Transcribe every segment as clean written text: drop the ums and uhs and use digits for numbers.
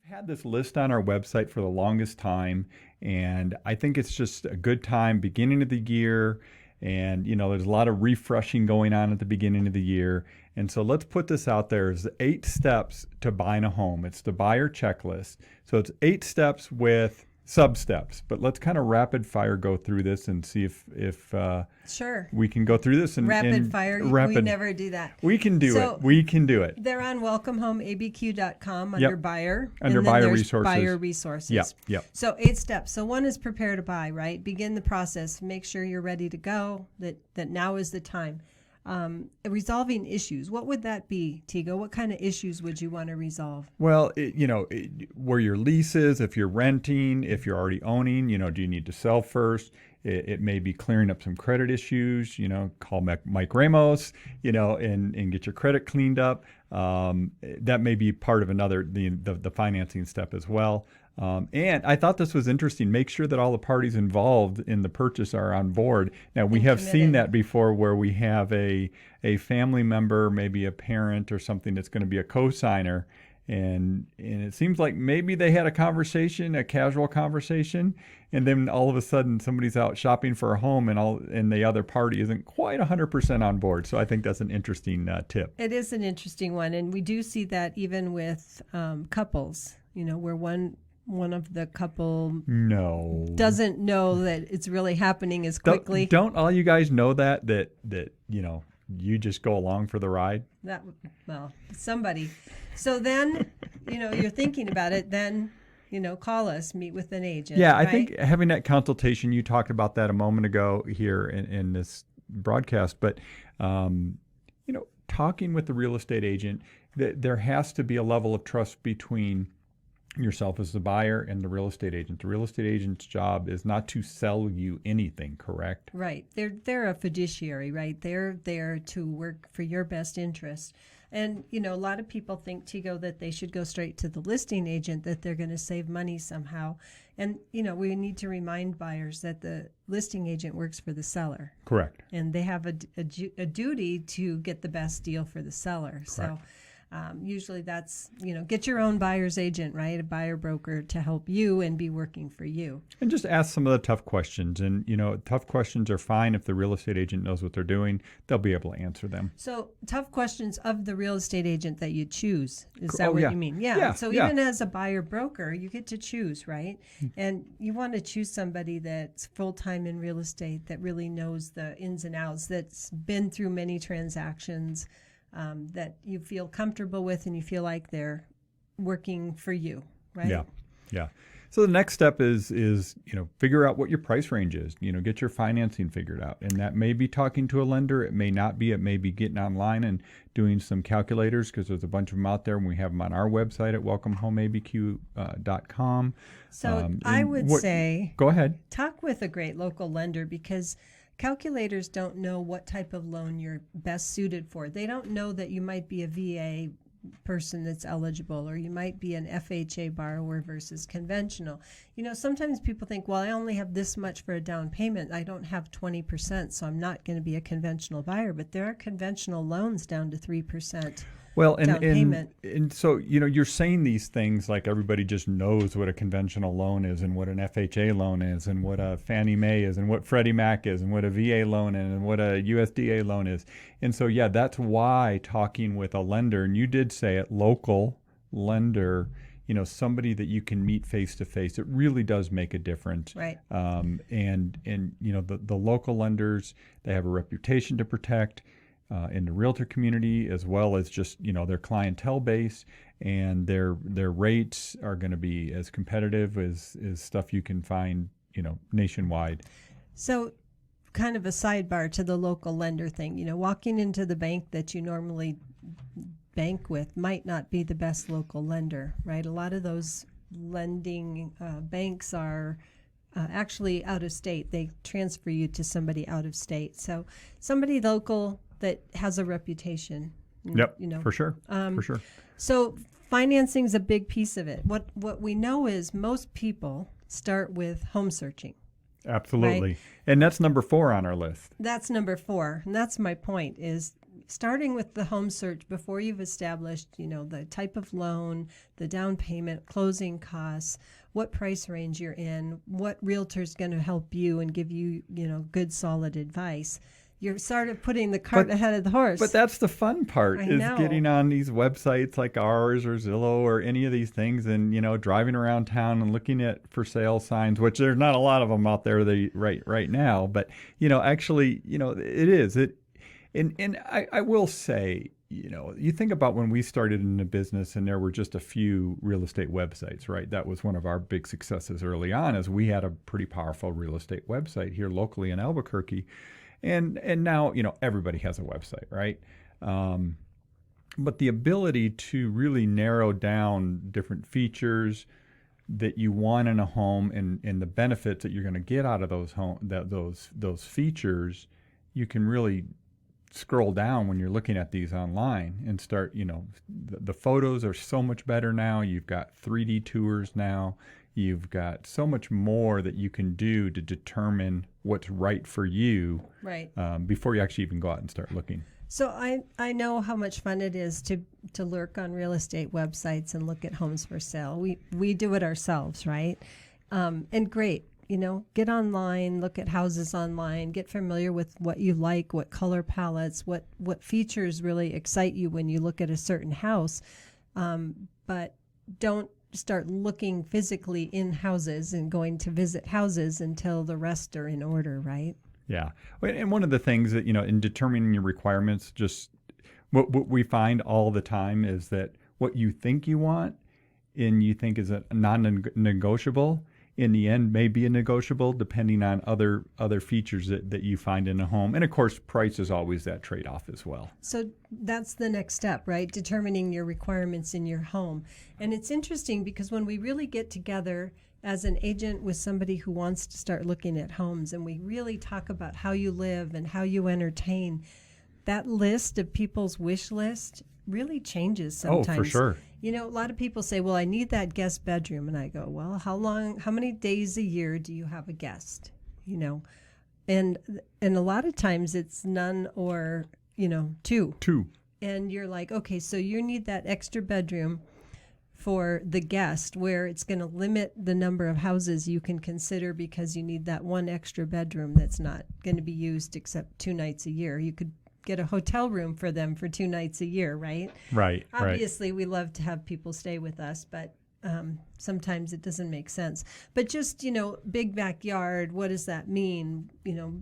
Had this list on our website for the longest time, and I think it's just a good time, beginning of the year, and there's a lot of refreshing going on at the beginning of the year. And so let's put this out there as 8 steps to buying a home. It's the buyer checklist. So it's 8 steps with sub steps, but let's kind of rapid fire go through this and see if sure, we can go through this. Rapid fire. We never do that. We can do it. We can do it. They're on welcomehomeabq.com under buyer. Under and then buyer there's resources. Buyer resources. Yep. So 8 steps. So one is prepare to buy, right? Begin the process. Make sure you're ready to go, that now is the time. Resolving issues. What would that be, Tego? What kind of issues would you want to resolve? Well, where your lease is, if you're renting, if you're already owning, do you need to sell first? It may be clearing up some credit issues, call Mike Remos, and get your credit cleaned up. That may be part of the financing step as well. And I thought this was interesting. Make sure that all the parties involved in the purchase are on board. Now, we have seen that before where we have a family member, maybe a parent or something that's going to be a co-signer. And it seems like maybe they had a conversation, a casual conversation, and then all of a sudden somebody's out shopping for a home and the other party isn't quite 100% on board. So I think that's an interesting tip. It is an interesting one. And we do see that even with couples, where one of the couple doesn't know that it's really happening as quickly. Don't all you guys know that you just go along for the ride? Somebody. So then, you're thinking about it, then, call us, meet with an agent. Yeah, right? I think having that consultation, you talked about that a moment ago here in this broadcast, but, talking with the real estate agent, there has to be a level of trust between yourself as the buyer and the real estate agent. The real estate agent's job is not to sell you anything, correct? Right. They're a fiduciary, right? They're there to work for your best interest. And, a lot of people think, Tego, that they should go straight to the listing agent, that they're going to save money somehow. And, we need to remind buyers that the listing agent works for the seller. Correct. And they have a duty to get the best deal for the seller. Correct. So usually that's, get your own buyer's agent, right? A buyer broker to help you and be working for you. And just ask some of the tough questions. And, tough questions are fine if the real estate agent knows what they're doing. They'll be able to answer them. So tough questions of the real estate agent that you choose. Is that what you mean? Yeah. So even as a buyer broker, you get to choose, right? And you want to choose somebody that's full-time in real estate, that really knows the ins and outs, that's been through many transactions, that you feel comfortable with and you feel like they're working for you, right? Yeah. So the next step is figure out what your price range is. Get your financing figured out, and that may be talking to a lender. It may not be. It may be getting online and doing some calculators, because there's a bunch of them out there, and we have them on our website at welcomehomeabq.com. So I would say, go ahead. Talk with a great local lender, because calculators don't know what type of loan you're best suited for. They don't know that you might be a VA person that's eligible, or you might be an FHA borrower versus conventional. Sometimes people think, well, I only have this much for a down payment. I don't have 20%, so I'm not going to be a conventional buyer. But there are conventional loans down to 3%. Well, down payment. And so, you're saying these things like everybody just knows what a conventional loan is, and what an FHA loan is, and what a Fannie Mae is, and what Freddie Mac is, and what a VA loan is, and what a USDA loan is. And so, that's why talking with a lender, and you did say it, local lender, somebody that you can meet face to face, it really does make a difference. Right. And the local lenders, they have a reputation to protect in the realtor community, as well as just their clientele base, and their rates are going to be as competitive as stuff you can find nationwide. So kind of a sidebar to the local lender thing, walking into the bank that you normally bank with might not be the best local lender, right? A lot of those lending banks are actually out of state. They transfer you to somebody out of state. So somebody local that has a reputation. Yep, for sure. For sure. So financing is a big piece of it. What we know is most people start with home searching. Absolutely. Right? And that's number 4 on our list. That's number 4. And that's my point is starting with the home search before you've established, the type of loan, the down payment, closing costs, what price range you're in, what realtor's going to help you and give you, good solid advice. You're sort of putting the cart ahead of the horse. But that's the fun part, I is know. getting on these websites like ours or Zillow or any of these things, and driving around town and looking at for sale signs, which there's not a lot of them out there right now. But actually, it is it. And I will say, you think about when we started in the business and there were just a few real estate websites, right? That was one of our big successes early on, is we had a pretty powerful real estate website here locally in Albuquerque. And now, everybody has a website, right? But the ability to really narrow down different features that you want in a home and the benefits that you're going to get out of those features, you can really scroll down when you're looking at these online and start, the photos are so much better now. You've got 3D tours now. You've got so much more that you can do to determine what's right for you, right, before you actually even go out and start looking. So I know how much fun it is to lurk on real estate websites and look at homes for sale. We do it ourselves, right? And great, get online, look at houses online, get familiar with what you like, what color palettes, what features really excite you when you look at a certain house. But don't start looking physically in houses and going to visit houses until the rest are in order, right? Yeah. And one of the things that, in determining your requirements, just what we find all the time is that what you think you want and you think is a non-negotiable, in the end may be a negotiable depending on other features that you find in a home. And of course, price is always that trade-off as well. So that's the next step, right? Determining your requirements in your home. And it's interesting because when we really get together as an agent with somebody who wants to start looking at homes and we really talk about how you live and how you entertain, that list of people's wish list really changes sometimes. Oh, for sure. A lot of people say, well, I need that guest bedroom. And I go, well, how many days a year do you have a guest? And a lot of times it's none or, two. And you're like, okay, so you need that extra bedroom for the guest, where it's going to limit the number of houses you can consider because you need that one extra bedroom that's not going to be used except 2 nights a year. You could get a hotel room for them for 2 nights a year, right? Right. Obviously, we love to have people stay with us, but sometimes it doesn't make sense. But just, big backyard, what does that mean?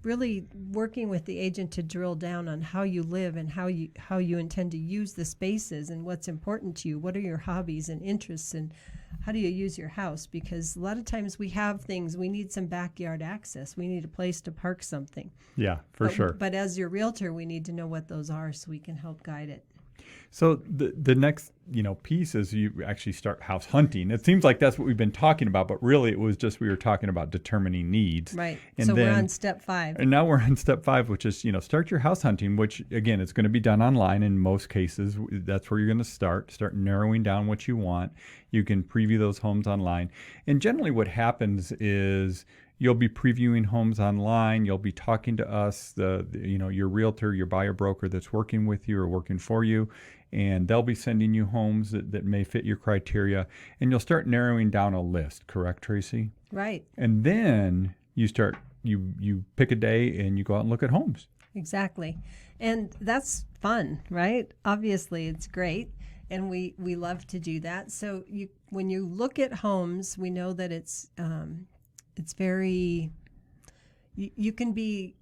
Really working with the agent to drill down on how you live and how you intend to use the spaces and what's important to you. What are your hobbies and interests, and how do you use your house? Because a lot of times we have things, we need some backyard access. We need a place to park something. Yeah, for sure. But as your realtor, we need to know what those are so we can help guide it. So the next piece is you actually start house hunting. It seems like that's what we've been talking about, but really it was just we were talking about determining needs. Right. And so then, we're on step 5. And now we're on step 5, which is start your house hunting, which again it's going to be done online in most cases. That's where you're going to start narrowing down what you want. You can preview those homes online, and generally what happens is you'll be previewing homes online. You'll be talking to us, your realtor, your buyer broker that's working with you or working for you, and they'll be sending you homes that may fit your criteria, and you'll start narrowing down a list. Correct, Tracy? Right. And then you pick a day and you go out and look at homes. Exactly. And that's fun, right? Obviously, it's great. And we love to do that. So when you look at homes, we know that it's very, you can be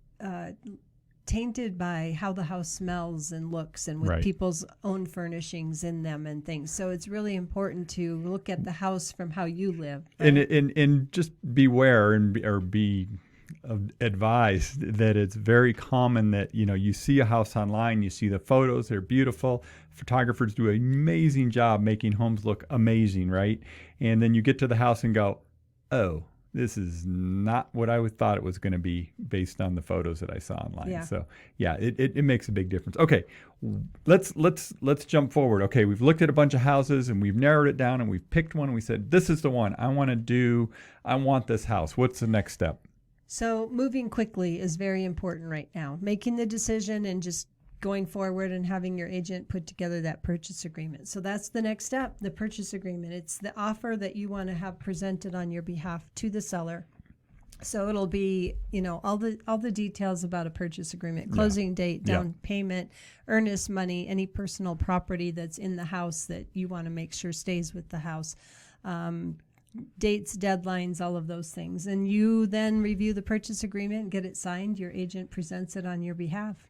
tainted by how the house smells and looks and with right. people's own furnishings in them and things. So it's really important to look at the house from how you live. Right? And just beware or be advised that it's very common that, you see a house online, you see the photos, they're beautiful. Photographers do an amazing job making homes look amazing, right? And then you get to the house and go, oh, this is not what I thought it was going to be based on the photos that I saw online. Yeah. So yeah, it makes a big difference. Okay, let's jump forward. Okay, we've looked at a bunch of houses and we've narrowed it down and we've picked one and we said, this is the one I want this house. What's the next step? So moving quickly is very important right now. Making the decision and just going forward and having your agent put together that purchase agreement. So that's the next step, the purchase agreement. It's the offer that you want to have presented on your behalf to the seller. So it'll be, all the details about a purchase agreement, closing date, down payment, earnest money, any personal property that's in the house that you want to make sure stays with the house, dates, deadlines, all of those things. And you then review the purchase agreement, get it signed, your agent presents it on your behalf.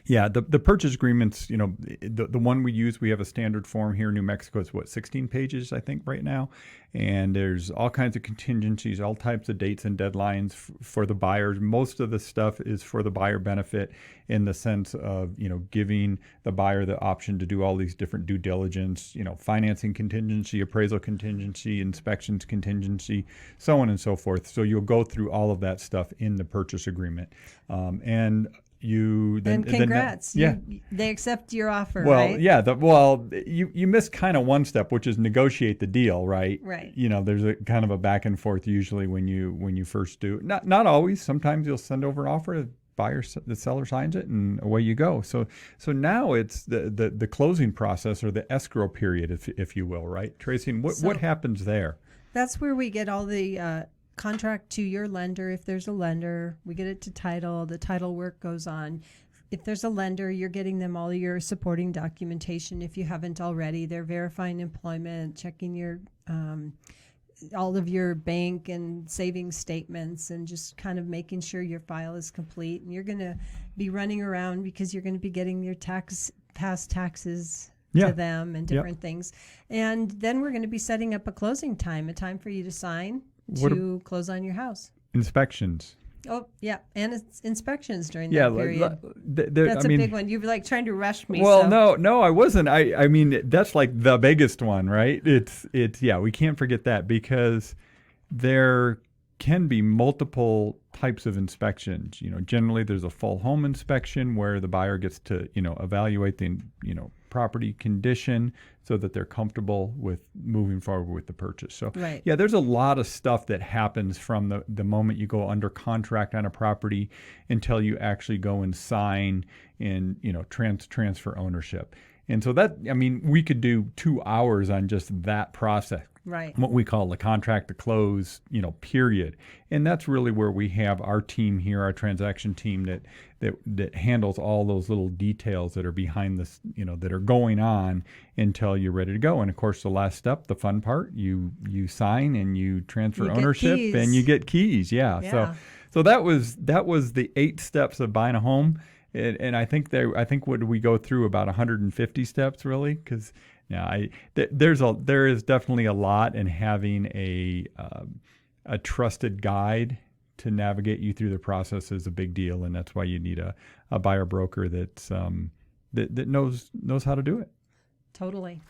Yeah, the purchase agreements, the one we use, we have a standard form here in New Mexico. It's 16 pages, I think, right now. And there's all kinds of contingencies, all types of dates and deadlines for the buyers. Most of the stuff is for the buyer benefit in the sense of, giving the buyer the option to do all these different due diligence, financing contingency, appraisal contingency, inspections contingency, so on and so forth. So you'll go through all of that stuff in the purchase agreement. And congrats. They accept your offer, well, right? Yeah. You miss kind of one step, which is negotiate the deal, right? Right. There's a kind of a back and forth usually when you first do. Not always. Sometimes you'll send over an offer, the seller signs it, and away you go. So now it's the closing process, or the escrow period, if you will, right, Tracy? And what happens there? That's where we get all the contract to your lender. If there's a lender, we get it to title. The title work goes on. If there's a lender, you're getting them all your supporting documentation. If you haven't already, they're verifying employment, checking your all of your bank and savings statements, and just kind of making sure your file is complete. And you're going to be running around because you're going to be getting your past taxes to them and different things. And then we're going to be setting up a closing time, a time for you to sign to close on your house. Inspections. Oh, yeah. And it's inspections during that period. That's a big one. You're like trying to rush me. Well, no, I wasn't. I mean, that's like the biggest one, right? It's we can't forget that, because there can be multiple types of inspections. Generally there's a full home inspection where the buyer gets to, evaluate the, property condition so that they're comfortable with moving forward with the purchase. So there's a lot of stuff that happens from the moment you go under contract on a property until you actually go and sign and, transfer ownership. And so we could do 2 hours on just that process. Right. What we call the contract to close, period. And that's really where we have our team here, our transaction team that handles all those little details that are behind this, that are going on until you're ready to go. And of course, the last step, the fun part, you sign and you transfer ownership and you get keys. Yeah. So that was the 8 steps of buying a home. And I think what we go through about 150 steps really, because there is definitely a lot in having a trusted guide to navigate you through the process is a big deal, and that's why you need a buyer broker that knows how to do it. Totally.